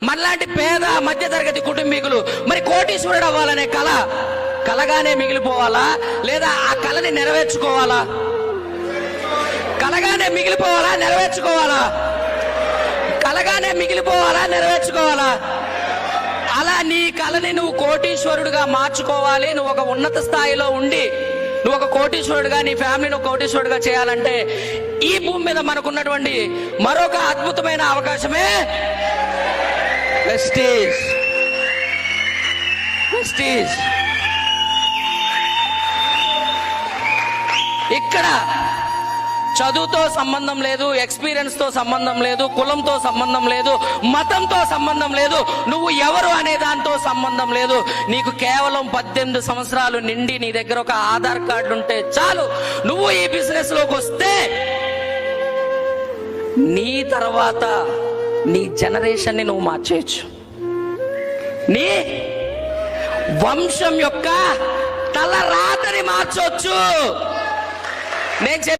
మనలాంటి పేద మధ్యతరగతి కుటుంబీకులు మరి కోటీశ్వరుడు అవ్వాలనే కళ కలగానే మిగిలిపోవాలా, లేదా ఆ కళని నెరవేర్చుకోవాలా? కలగానే మిగిలిపోవాలా, నెరవేర్చుకోవాలా? కలగానే మిగిలిపోవాలా, నెరవేర్చుకోవాలా? అలా నీ కళని నువ్వు కోటీశ్వరుడుగా మార్చుకోవాలి. నువ్వు ఒక ఉన్నత స్థాయిలో ఉండి నువ్వు ఒక కోటీశ్వరుడుగా, నీ ఫ్యామిలీని ఒక కోటీశ్వరుడుగా చేయాలంటే ఈ భూమి మీద మనకున్నటువంటి మరొక అద్భుతమైన అవకాశమే వెస్టీజ్. వెస్టీజ్ ఇక్కడ చదువుతో సంబంధం లేదు, ఎక్స్పీరియన్స్ తో సంబంధం లేదు, కులంతో సంబంధం లేదు, మతంతో సంబంధం లేదు, నువ్వు ఎవరు అనే దాంతో సంబంధం లేదు. నీకు కేవలం 18 సంవత్సరాలు నిండి నీ దగ్గర ఒక ఆధార్ కార్డు ఉంటే చాలు. నువ్వు ఈ బిజినెస్ లోకి వస్తే నీ తర్వాత నీ జనరేషన్ ని నువ్వు మార్చేయచ్చు. నీ వంశం యొక్క తలరాతని మార్చొచ్చు. నేను